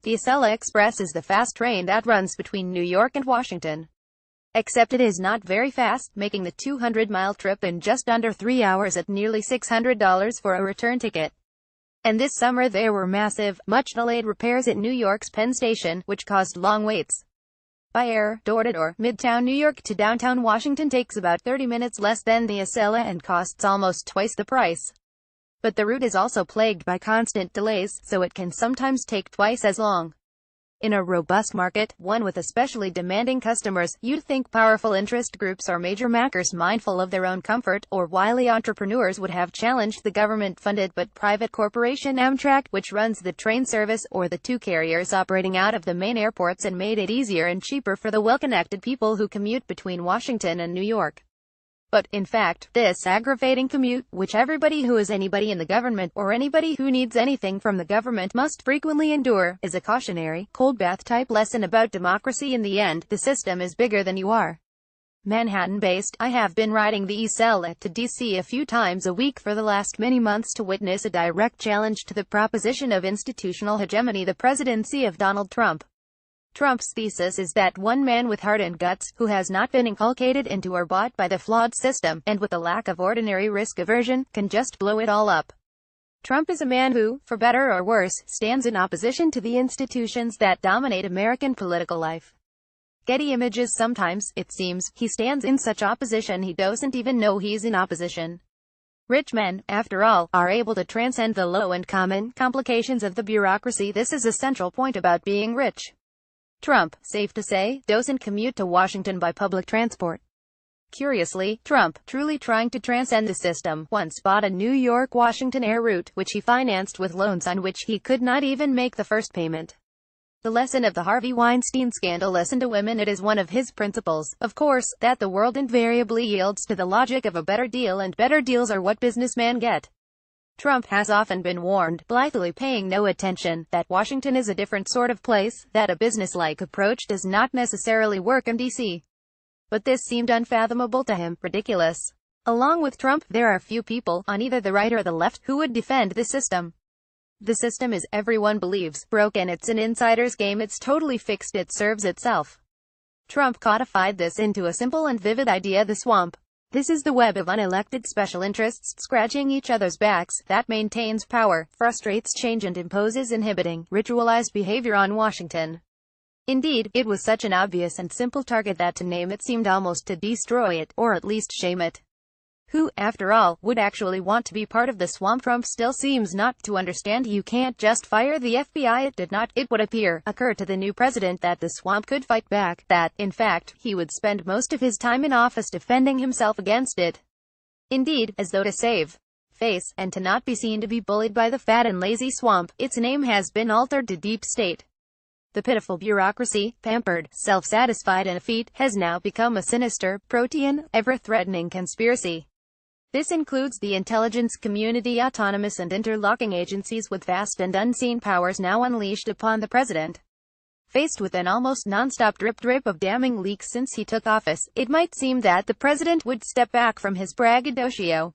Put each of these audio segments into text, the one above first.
The Acela Express is the fast train that runs between New York and Washington. Except it is not very fast, making the 200-mile trip in just under 3 hours at nearly $600 for a return ticket. And this summer there were massive, much-delayed repairs at New York's Penn Station, which caused long waits. By air, door-to-door, Midtown New York to downtown Washington takes about 30 minutes less than the Acela and costs almost twice the price. But the route is also plagued by constant delays, so it can sometimes take twice as long. In a robust market, one with especially demanding customers, you'd think powerful interest groups or major Mackers mindful of their own comfort, or wily entrepreneurs would have challenged the government-funded but private corporation Amtrak, which runs the train service, or the two carriers operating out of the main airports, and made it easier and cheaper for the well-connected people who commute between Washington and New York. But, in fact, this aggravating commute, which everybody who is anybody in the government, or anybody who needs anything from the government must frequently endure, is a cautionary, cold bath-type lesson about democracy. In the end, the system is bigger than you are. Manhattan-based, I have been riding the Acela to D.C. a few times a week for the last many months to witness a direct challenge to the proposition of institutional hegemony, the presidency of Donald Trump. Trump's thesis is that one man with heart and guts, who has not been inculcated into or bought by the flawed system, and with a lack of ordinary risk aversion, can just blow it all up. Trump is a man who, for better or worse, stands in opposition to the institutions that dominate American political life. Getty Images. Sometimes, it seems, he stands in such opposition he doesn't even know he's in opposition. Rich men, after all, are able to transcend the low and common complications of the bureaucracy. This is a central point about being rich. Trump, safe to say, doesn't commute to Washington by public transport. Curiously, Trump, truly trying to transcend the system, once bought a New York-Washington air route, which he financed with loans on which he could not even make the first payment. The lesson of the Harvey Weinstein scandal. Listen to women. It is one of his principles, of course, that the world invariably yields to the logic of a better deal, and better deals are what businessmen get. Trump has often been warned, blithely paying no attention, that Washington is a different sort of place, that a business-like approach does not necessarily work in D.C. But this seemed unfathomable to him, ridiculous. Along with Trump, there are few people, on either the right or the left, who would defend the system. The system is, everyone believes, broken. It's an insider's game. It's totally fixed. It serves itself. Trump codified this into a simple and vivid idea: the swamp. This is the web of unelected special interests, scratching each other's backs, that maintains power, frustrates change, and imposes inhibiting, ritualized behavior on Washington. Indeed, it was such an obvious and simple target that to name it seemed almost to destroy it, or at least shame it. Who, after all, would actually want to be part of the swamp? Trump still seems not to understand you can't just fire the FBI. It did not, it would appear, occur to the new president that the swamp could fight back, that, in fact, he would spend most of his time in office defending himself against it. Indeed, as though to save face, and to not be seen to be bullied by the fat and lazy swamp, its name has been altered to deep state. The pitiful bureaucracy, pampered, self-satisfied and effete, has now become a sinister, protean, ever-threatening conspiracy. This includes the intelligence community, autonomous and interlocking agencies with vast and unseen powers now unleashed upon the president. Faced with an almost non-stop drip of damning leaks since he took office, it might seem that the president would step back from his braggadocio.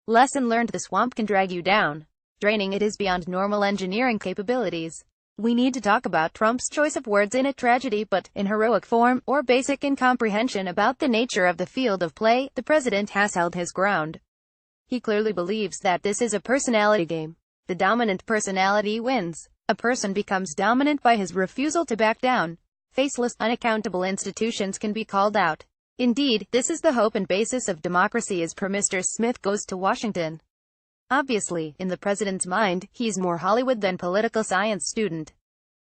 Lesson learned: the swamp can drag you down. Draining it is beyond normal engineering capabilities. We need to talk about Trump's choice of words in a tragedy, but, in heroic form, or basic incomprehension about the nature of the field of play, the president has held his ground. He clearly believes that this is a personality game. The dominant personality wins. A person becomes dominant by his refusal to back down. Faceless, unaccountable institutions can be called out. Indeed, this is the hope and basis of democracy as per Mr. Smith goes to Washington. Obviously, in the president's mind, he's more Hollywood than political science student.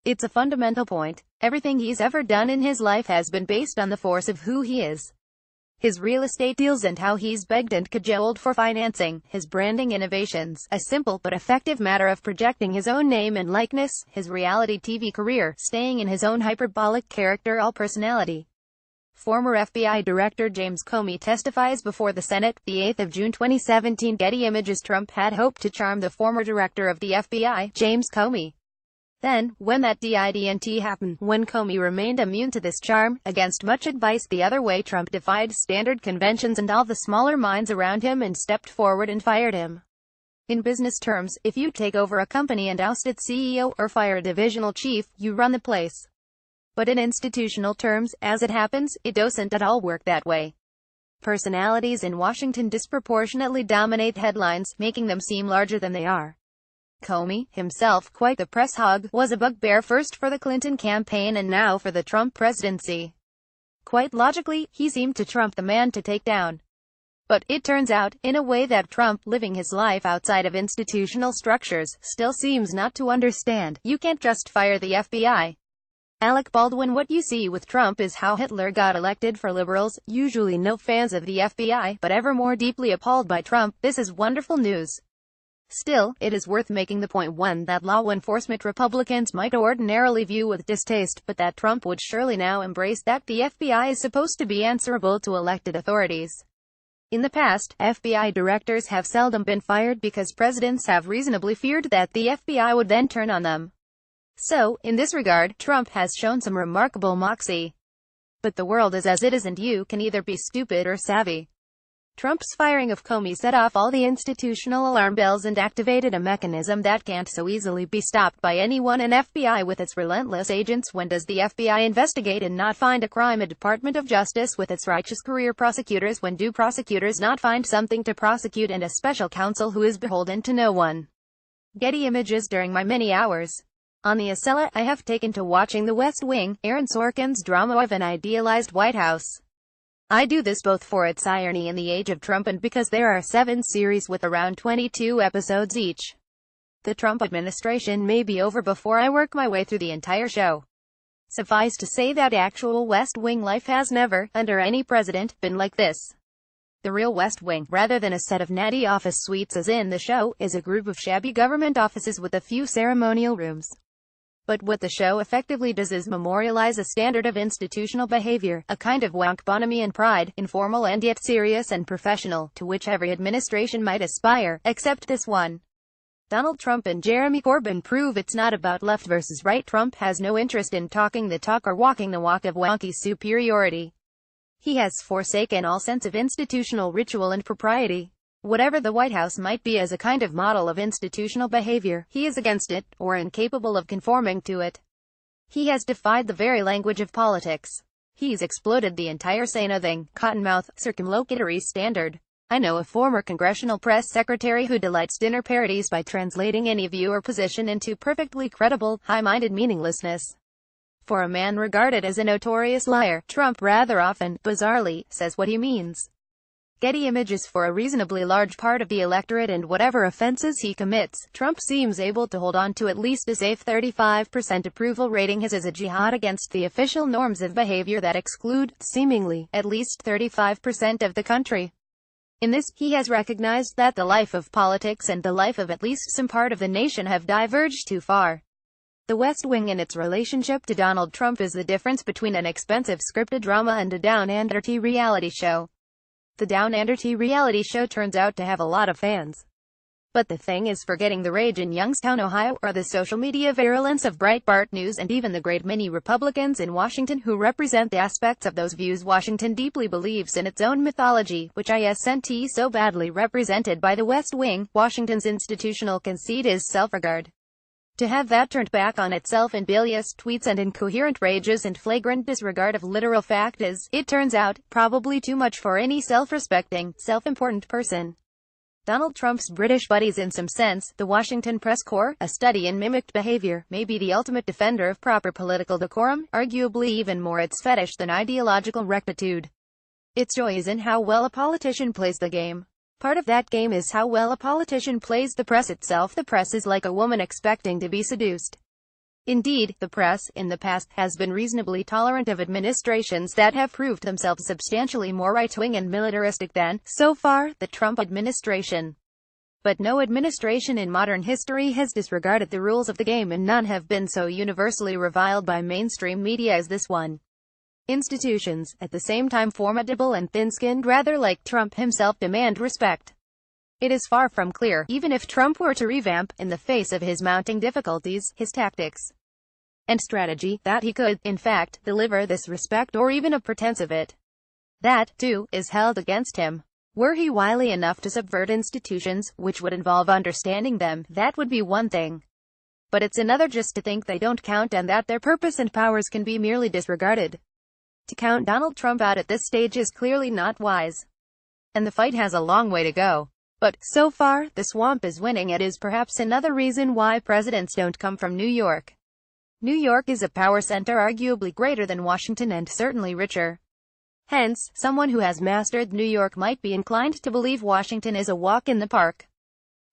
It's a fundamental point. Everything he's ever done in his life has been based on the force of who he is. His real estate deals and how he's begged and cajoled for financing, his branding innovations, a simple but effective matter of projecting his own name and likeness, his reality TV career, staying in his own hyperbolic character, all personality. Former FBI Director James Comey testifies before the Senate, the 8th of June 2017. Getty Images. Trump had hoped to charm the former director of the FBI, James Comey. Then, when that didn't happen, when Comey remained immune to this charm, against much advice the other way, Trump defied standard conventions and all the smaller minds around him and stepped forward and fired him. In business terms, if you take over a company and oust its CEO or fire a divisional chief, you run the place. But in institutional terms, as it happens, it doesn't at all work that way. Personalities in Washington disproportionately dominate headlines, making them seem larger than they are. Comey, himself quite the press hog, was a bugbear first for the Clinton campaign and now for the Trump presidency. Quite logically, he seemed to Trump the man to take down. But, it turns out, in a way that Trump, living his life outside of institutional structures, still seems not to understand. You can't just fire the FBI. Alec Baldwin. What you see with Trump is how Hitler got elected. For liberals, usually no fans of the FBI, but ever more deeply appalled by Trump, this is wonderful news. Still, it is worth making the point one that law enforcement Republicans might ordinarily view with distaste, but that Trump would surely now embrace, that the FBI is supposed to be answerable to elected authorities. In the past, FBI directors have seldom been fired because presidents have reasonably feared that the FBI would then turn on them. So, in this regard, Trump has shown some remarkable moxie. But the world is as it is and you can either be stupid or savvy. Trump's firing of Comey set off all the institutional alarm bells and activated a mechanism that can't so easily be stopped by anyone. An FBI with its relentless agents. When does the FBI investigate and not find a crime? A Department of Justice with its righteous career prosecutors. When do prosecutors not find something to prosecute? And a special counsel who is beholden to no one. Getty Images. During my many hours on the Acela, I have taken to watching The West Wing, Aaron Sorkin's drama of an idealized White House. I do this both for its irony in the age of Trump and because there are 7 series with around 22 episodes each. The Trump administration may be over before I work my way through the entire show. Suffice to say that actual West Wing life has never, under any president, been like this. The real West Wing, rather than a set of natty office suites as in the show, is a group of shabby government offices with a few ceremonial rooms. But what the show effectively does is memorialize a standard of institutional behavior, a kind of wank bonhomie and pride, informal and yet serious and professional, to which every administration might aspire, except this one. Donald Trump and Jeremy Corbyn prove it's not about left versus right. Trump has no interest in talking the talk or walking the walk of wonky superiority. He has forsaken all sense of institutional ritual and propriety. Whatever the White House might be as a kind of model of institutional behavior, he is against it, or incapable of conforming to it. He has defied the very language of politics. He's exploded the entire say-nothing, cottonmouth, circumlocutory standard. I know a former congressional press secretary who delights dinner parodies by translating any view or position into perfectly credible, high-minded meaninglessness. For a man regarded as a notorious liar, Trump rather often, bizarrely, says what he means. Getty Images. For a reasonably large part of the electorate and whatever offenses he commits, Trump seems able to hold on to at least a safe 35% approval rating. His is a jihad against the official norms of behavior that exclude, seemingly, at least 35% of the country. In this, he has recognized that the life of politics and the life of at least some part of the nation have diverged too far. The West Wing and its relationship to Donald Trump is the difference between an expensive scripted drama and a down-and-dirty reality show. The down-and-dirty reality show turns out to have a lot of fans. But the thing is, forgetting the rage in Youngstown, Ohio, or the social media virulence of Breitbart News and even the great many Republicans in Washington who represent the aspects of those views, Washington deeply believes in its own mythology, which isn't so badly represented by the West Wing. Washington's institutional conceit is self-regard. To have that turned back on itself in bilious tweets and incoherent rages and flagrant disregard of literal fact is, it turns out, probably too much for any self-respecting, self-important person. Donald Trump's British buddies. In some sense, the Washington Press Corps, a study in mimicked behavior, may be the ultimate defender of proper political decorum, arguably even more its fetish than ideological rectitude. Its joy is in how well a politician plays the game. Part of that game is how well a politician plays the press itself. The press is like a woman expecting to be seduced. Indeed, the press, in the past, has been reasonably tolerant of administrations that have proved themselves substantially more right-wing and militaristic than, so far, the Trump administration. But no administration in modern history has disregarded the rules of the game, and none have been so universally reviled by mainstream media as this one. Institutions, at the same time formidable and thin-skinned, rather like Trump himself, demand respect. It is far from clear, even if Trump were to revamp, in the face of his mounting difficulties, his tactics and strategy, that he could, in fact, deliver this respect or even a pretense of it. That, too, is held against him. Were he wily enough to subvert institutions, which would involve understanding them, that would be one thing. But it's another just to think they don't count and that their purpose and powers can be merely disregarded. To count Donald Trump out at this stage is clearly not wise. And the fight has a long way to go. But, so far, the swamp is winning. It is perhaps another reason why presidents don't come from New York. New York is a power center arguably greater than Washington and certainly richer. Hence, someone who has mastered New York might be inclined to believe Washington is a walk in the park.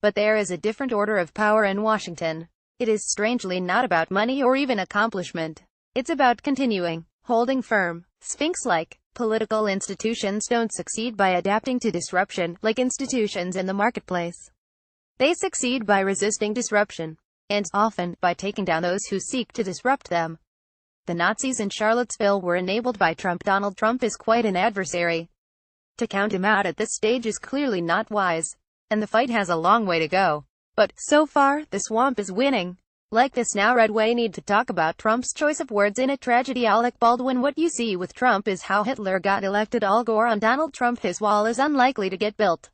But there is a different order of power in Washington. It is strangely not about money or even accomplishment. It's about continuing, holding firm, Sphinx-like. Political institutions don't succeed by adapting to disruption, like institutions in the marketplace. They succeed by resisting disruption, and, often, by taking down those who seek to disrupt them. The Nazis in Charlottesville were enabled by Trump. Donald Trump is quite an adversary. To count him out at this stage is clearly not wise. And the fight has a long way to go. But, so far, the swamp is winning. Like this now Red Way need to talk about Trump's choice of words in a tragedy. Alec Baldwin. What you see with Trump is how Hitler got elected. Al Gore on Donald Trump. His wall is unlikely to get built.